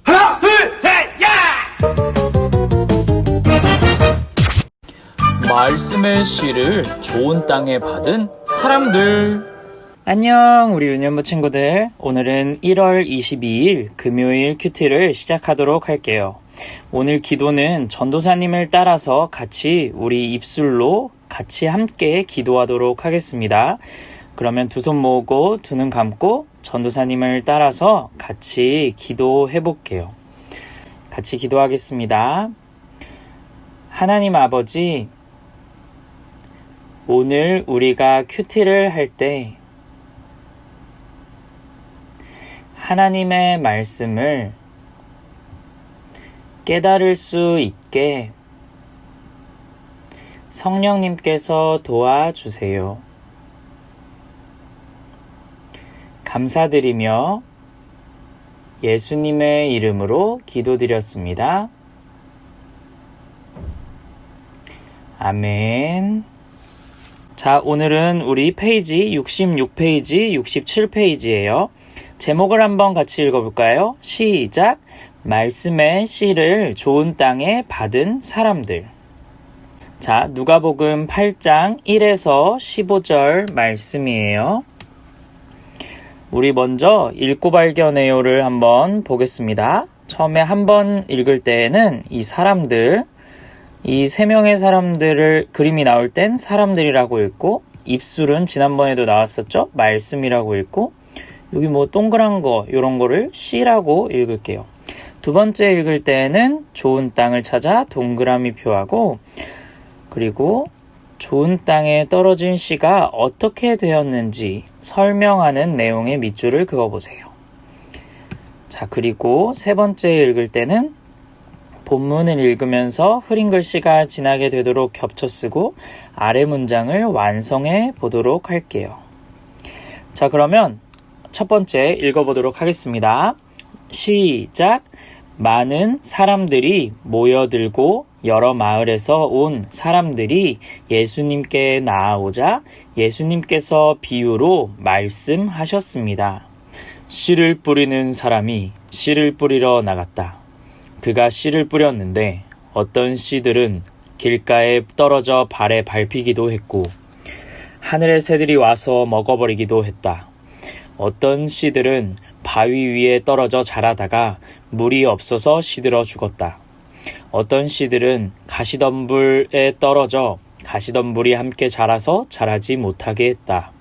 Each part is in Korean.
하나, 둘, 셋, 야! 말씀의 씨를 좋은 땅에 받은 사람들. 안녕, 우리 유년부 친구들. 오늘은 1월 22일 금요일 큐티를 시작하도록 할게요. 오늘 기도는 전도사님을 따라서 같이 우리 입술로 같이 함께 기도하도록 하겠습니다. 그러면 두 손 모으고 두 눈 감고 전도사님을 따라서 같이 기도해 볼게요. 같이 기도하겠습니다. 하나님 아버지, 오늘 우리가 큐티를 할 때 하나님의 말씀을 깨달을 수 있게 성령님께서 도와주세요. 감사드리며 예수님의 이름으로 기도드렸습니다. 아멘. 자, 오늘은 우리 페이지 66페이지, 67페이지예요. 제목을 한번 같이 읽어볼까요? 시작! 말씀의 씨를 좋은 땅에 받은 사람들. 자, 누가복음 8장 1에서 15절 말씀이에요. 우리 먼저 읽고 발견해요를 한번 보겠습니다. 처음에 한번 읽을 때에는 이 사람들, 이 세 명의 사람들을 그림이 나올 땐 사람들이라고 읽고, 입술은 지난번에도 나왔었죠? 말씀이라고 읽고, 여기 뭐 동그란 거 이런 거를 씨라고 읽을게요. 두 번째 읽을 때는 좋은 땅을 찾아 동그라미 표하고, 그리고 좋은 땅에 떨어진 씨가 어떻게 되었는지 설명하는 내용의 밑줄을 그어보세요. 자, 그리고 세 번째 읽을 때는 본문을 읽으면서 흐린 글씨가 지나게 되도록 겹쳐 쓰고 아래 문장을 완성해 보도록 할게요. 자, 그러면 첫 번째 읽어보도록 하겠습니다. 시작! 많은 사람들이 모여들고 여러 마을에서 온 사람들이 예수님께 나아오자 예수님께서 비유로 말씀하셨습니다. 씨를 뿌리는 사람이 씨를 뿌리러 나갔다. 그가 씨를 뿌렸는데 어떤 씨들은 길가에 떨어져 발에 밟히기도 했고 하늘의 새들이 와서 먹어버리기도 했다. 어떤 씨들은 바위 위에 떨어져 자라다가 물이 없어서 시들어 죽었다. 어떤 씨들은 가시덤불에 떨어져 가시덤불이 함께 자라서 자라지 못하게 했다.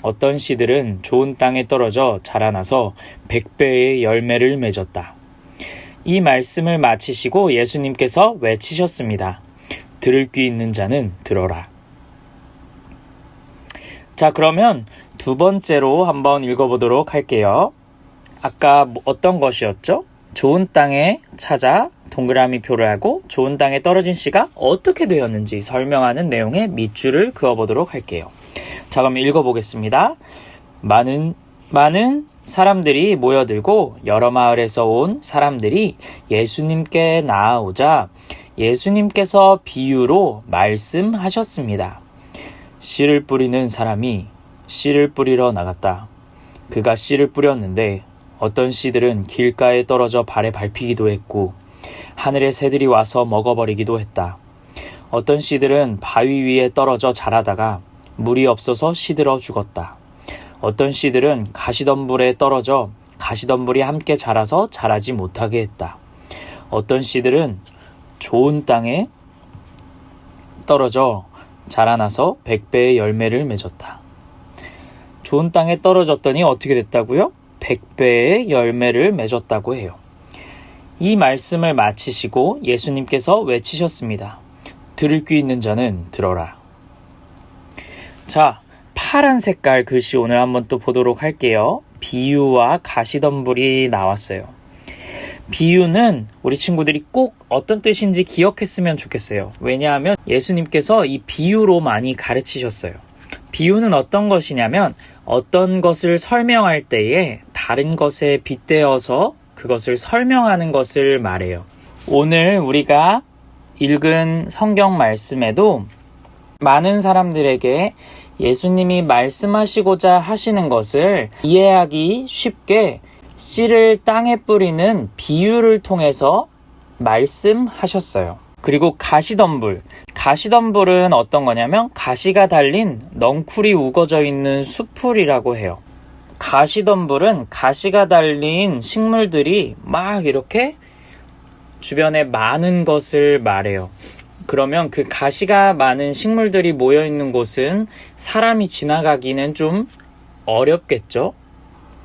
어떤 씨들은 좋은 땅에 떨어져 자라나서 100배의 열매를 맺었다. 이 말씀을 마치시고 예수님께서 외치셨습니다. 들을 귀 있는 자는 들어라. 자, 그러면 두 번째로 한번 읽어보도록 할게요. 아까 어떤 것이었죠? 좋은 땅에 찾아 동그라미 표를 하고 좋은 땅에 떨어진 씨가 어떻게 되었는지 설명하는 내용의 밑줄을 그어보도록 할게요. 자, 그럼 읽어보겠습니다. 많은 사람들이 모여들고 여러 마을에서 온 사람들이 예수님께 나아오자 예수님께서 비유로 말씀하셨습니다. 씨를 뿌리는 사람이 씨를 뿌리러 나갔다. 그가 씨를 뿌렸는데 어떤 씨들은 길가에 떨어져 발에 밟히기도 했고 하늘의 새들이 와서 먹어버리기도 했다. 어떤 씨들은 바위 위에 떨어져 자라다가 물이 없어서 시들어 죽었다. 어떤 씨들은 가시덤불에 떨어져 가시덤불이 함께 자라서 자라지 못하게 했다. 어떤 씨들은 좋은 땅에 떨어져 자라나서 100배의 열매를 맺었다. 좋은 땅에 떨어졌더니 어떻게 됐다고요? 100배의 열매를 맺었다고 해요. 이 말씀을 마치시고 예수님께서 외치셨습니다. 들을 귀 있는 자는 들어라. 자, 파란 색깔 글씨 오늘 한번 또 보도록 할게요. 비유와 가시덤불이 나왔어요. 비유는 우리 친구들이 꼭 어떤 뜻인지 기억했으면 좋겠어요. 왜냐하면 예수님께서 이 비유로 많이 가르치셨어요. 비유는 어떤 것이냐면 어떤 것을 설명할 때에 다른 것에 빗대어서 그것을 설명하는 것을 말해요. 오늘 우리가 읽은 성경 말씀에도 많은 사람들에게 예수님이 말씀하시고자 하시는 것을 이해하기 쉽게 씨를 땅에 뿌리는 비유를 통해서 말씀하셨어요. 그리고 가시덤불은 어떤 거냐면 가시가 달린 넝쿨이 우거져 있는 수풀이라고 해요. 가시덤불은 가시가 달린 식물들이 막 이렇게 주변에 많은 것을 말해요. 그러면 그 가시가 많은 식물들이 모여 있는 곳은 사람이 지나가기는 좀 어렵겠죠?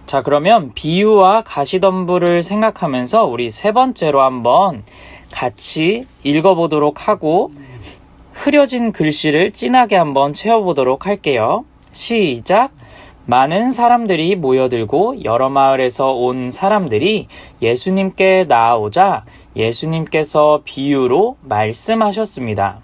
자, 그러면 비유와 가시덤불을 생각하면서 우리 세 번째로 한번 같이 읽어보도록 하고 흐려진 글씨를 진하게 한번 채워보도록 할게요. 시작! 많은 사람들이 모여들고 여러 마을에서 온 사람들이 예수님께 나아오자 예수님께서 비유로 말씀하셨습니다.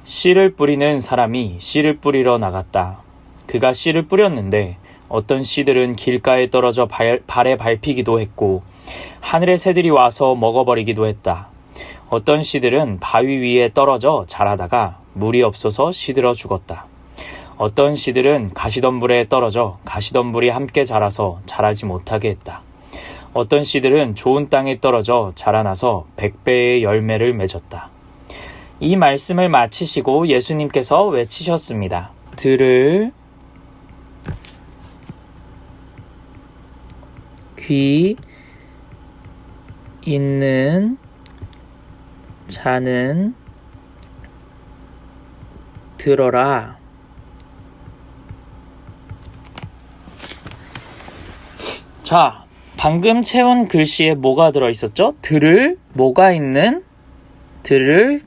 씨를 뿌리는 사람이 씨를 뿌리러 나갔다. 그가 씨를 뿌렸는데 어떤 씨들은 길가에 떨어져 발에 밟히기도 했고 하늘의 새들이 와서 먹어버리기도 했다. 어떤 씨들은 바위 위에 떨어져 자라다가 물이 없어서 시들어 죽었다. 어떤 씨들은 가시덤불에 떨어져 가시덤불이 함께 자라서 자라지 못하게 했다. 어떤 씨들은 좋은 땅에 떨어져 자라나서 100배의 열매를 맺었다. 이 말씀을 마치시고 예수님께서 외치셨습니다. 들을 귀 있는 자는 들어라. 자, 방금 채운 글씨에 뭐가 들어있었죠? 들을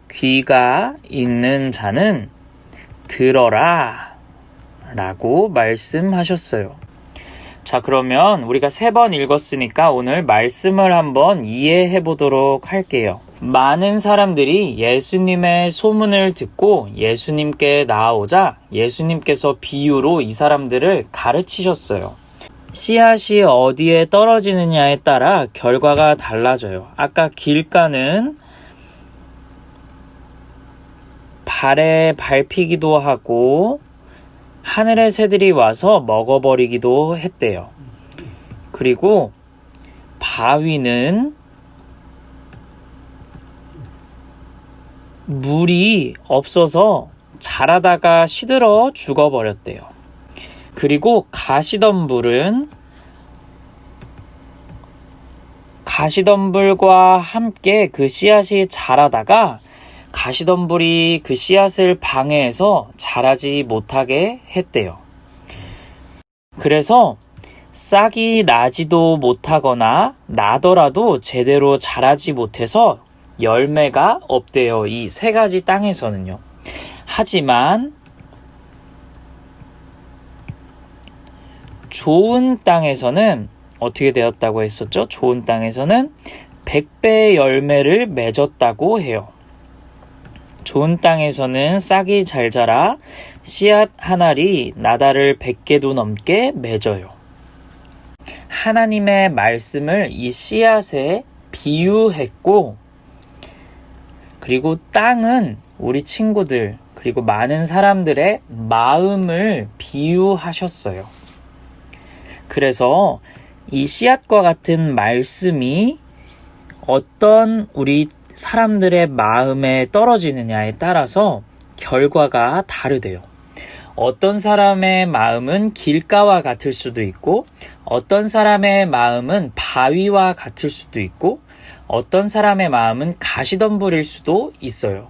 귀가 있는 자는 들어라 라고 말씀하셨어요. 자, 그러면 우리가 3번 읽었으니까 오늘 말씀을 한번 이해해 보도록 할게요. 많은 사람들이 예수님의 소문을 듣고 예수님께 나아오자 예수님께서 비유로 이 사람들을 가르치셨어요. 씨앗이 어디에 떨어지느냐에 따라 결과가 달라져요. 아까 길가는 발에 밟히기도 하고 하늘의 새들이 와서 먹어버리기도 했대요. 그리고 바위는 물이 없어서 자라다가 시들어 죽어버렸대요. 그리고 가시덤불과 함께 그 씨앗이 자라다가 가시덤불이 그 씨앗을 방해해서 자라지 못하게 했대요. 그래서 싹이 나지도 못하거나 나더라도 제대로 자라지 못해서 열매가 없대요. 이 3가지 땅에서는요. 하지만 좋은 땅에서는 어떻게 되었다고 했었죠? 좋은 땅에서는 100배의 열매를 맺었다고 해요. 좋은 땅에서는 싹이 잘 자라 씨앗 한 알이 나달을 100개도 넘게 맺어요. 하나님의 말씀을 이 씨앗에 비유했고, 그리고 땅은 우리 친구들 그리고 많은 사람들의 마음을 비유하셨어요. 그래서 이 씨앗과 같은 말씀이 어떤 우리 사람들의 마음에 떨어지느냐에 따라서 결과가 다르대요. 어떤 사람의 마음은 길가와 같을 수도 있고, 어떤 사람의 마음은 바위와 같을 수도 있고, 어떤 사람의 마음은 가시덤불일 수도 있어요.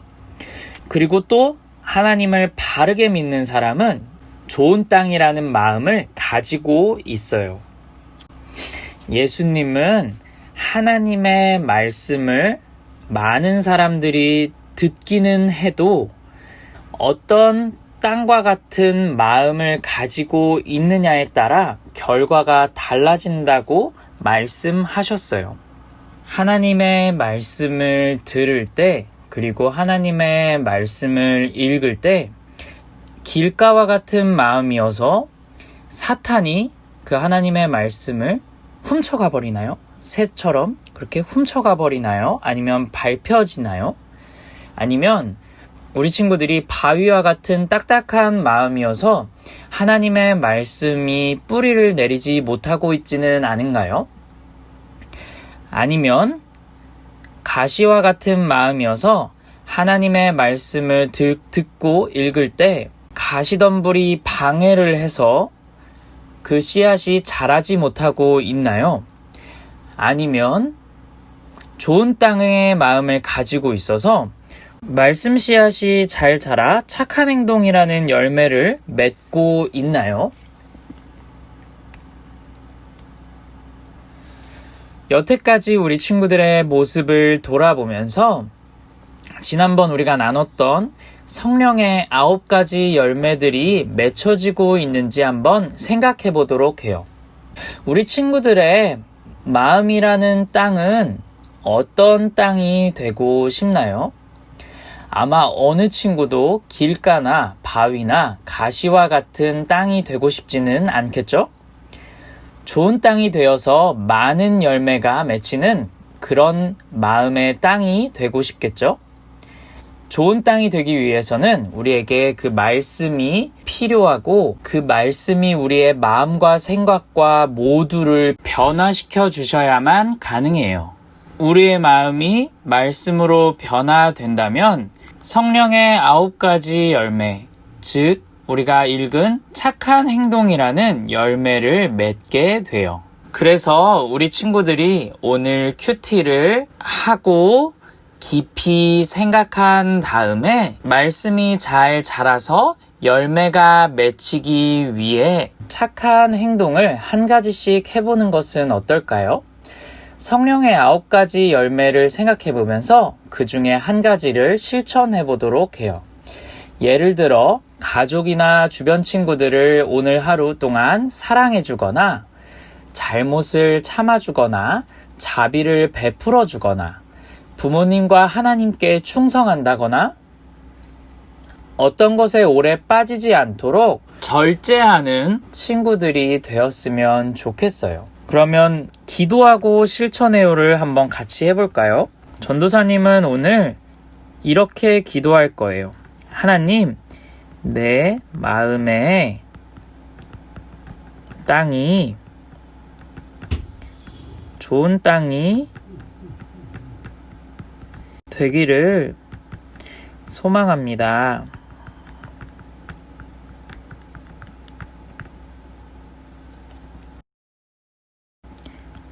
그리고 또 하나님을 바르게 믿는 사람은 좋은 땅이라는 마음을 가지고 있어요. 예수님은 하나님의 말씀을 많은 사람들이 듣기는 해도 어떤 땅과 같은 마음을 가지고 있느냐에 따라 결과가 달라진다고 말씀하셨어요. 하나님의 말씀을 들을 때, 그리고 하나님의 말씀을 읽을 때 길가와 같은 마음이어서 사탄이 그 하나님의 말씀을 훔쳐가 버리나요? 새처럼 그렇게 훔쳐가 버리나요? 아니면 밟혀지나요? 아니면 우리 친구들이 바위와 같은 딱딱한 마음이어서 하나님의 말씀이 뿌리를 내리지 못하고 있지는 않은가요? 아니면 가시와 같은 마음이어서 하나님의 말씀을 듣고 읽을 때 가시덤불이 방해를 해서 그 씨앗이 자라지 못하고 있나요? 아니면 좋은 땅의 마음을 가지고 있어서 말씀 씨앗이 잘 자라 착한 행동이라는 열매를 맺고 있나요? 여태까지 우리 친구들의 모습을 돌아보면서 지난번 우리가 나눴던 성령의 9가지 열매들이 맺혀지고 있는지 한번 생각해 보도록 해요. 우리 친구들의 마음이라는 땅은 어떤 땅이 되고 싶나요? 아마 어느 친구도 길가나 바위나 가시와 같은 땅이 되고 싶지는 않겠죠? 좋은 땅이 되어서 많은 열매가 맺히는 그런 마음의 땅이 되고 싶겠죠? 좋은 땅이 되기 위해서는 우리에게 그 말씀이 필요하고 그 말씀이 우리의 마음과 생각과 모두를 변화시켜 주셔야만 가능해요. 우리의 마음이 말씀으로 변화된다면 성령의 9가지 열매, 즉 우리가 읽은 착한 행동이라는 열매를 맺게 돼요. 그래서 우리 친구들이 오늘 큐티를 하고 깊이 생각한 다음에 말씀이 잘 자라서 열매가 맺히기 위해 착한 행동을 한 가지씩 해보는 것은 어떨까요? 성령의 9가지 열매를 생각해 보면서 그 중에 한 가지를 실천해 보도록 해요. 예를 들어 가족이나 주변 친구들을 오늘 하루 동안 사랑해 주거나 잘못을 참아 주거나 자비를 베풀어 주거나 부모님과 하나님께 충성한다거나 어떤 것에 오래 빠지지 않도록 절제하는 친구들이 되었으면 좋겠어요. 그러면 기도하고 실천해요를 한번 같이 해볼까요? 전도사님은 오늘 이렇게 기도할 거예요. 하나님, 내 마음의 땅이 좋은 땅이 되기를 소망합니다.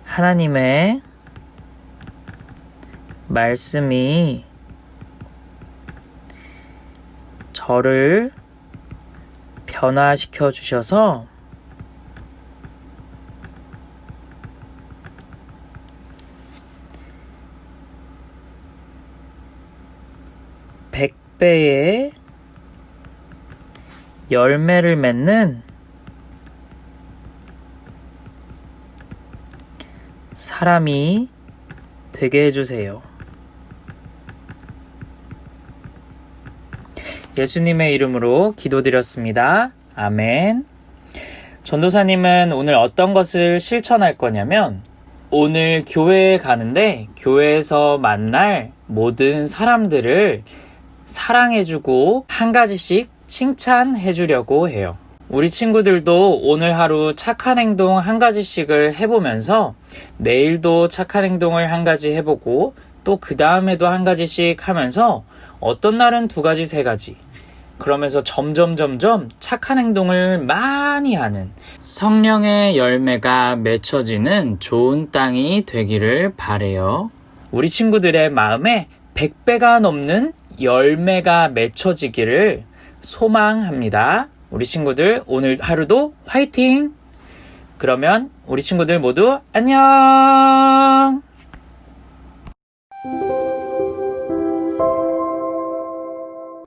하나님의 말씀이 저를 변화시켜 주셔서 백배의 열매를 맺는 사람이 되게 해주세요. 예수님의 이름으로 기도드렸습니다. 아멘. 전도사님은 오늘 어떤 것을 실천할 거냐면 오늘 교회에 가는데 교회에서 만날 모든 사람들을 사랑해주고 한 가지씩 칭찬해주려고 해요. 우리 친구들도 오늘 하루 착한 행동 한 가지씩을 해보면서 내일도 착한 행동을 한 가지 해보고 또 그 다음에도 한 가지씩 하면서 어떤 날은 2가지, 3가지 그러면서 점점 착한 행동을 많이 하는 성령의 열매가 맺혀지는 좋은 땅이 되기를 바래요. 우리 친구들의 마음에 100배가 넘는 열매가 맺혀지기를 소망합니다. 우리 친구들 오늘 하루도 화이팅! 그러면 우리 친구들 모두 안녕!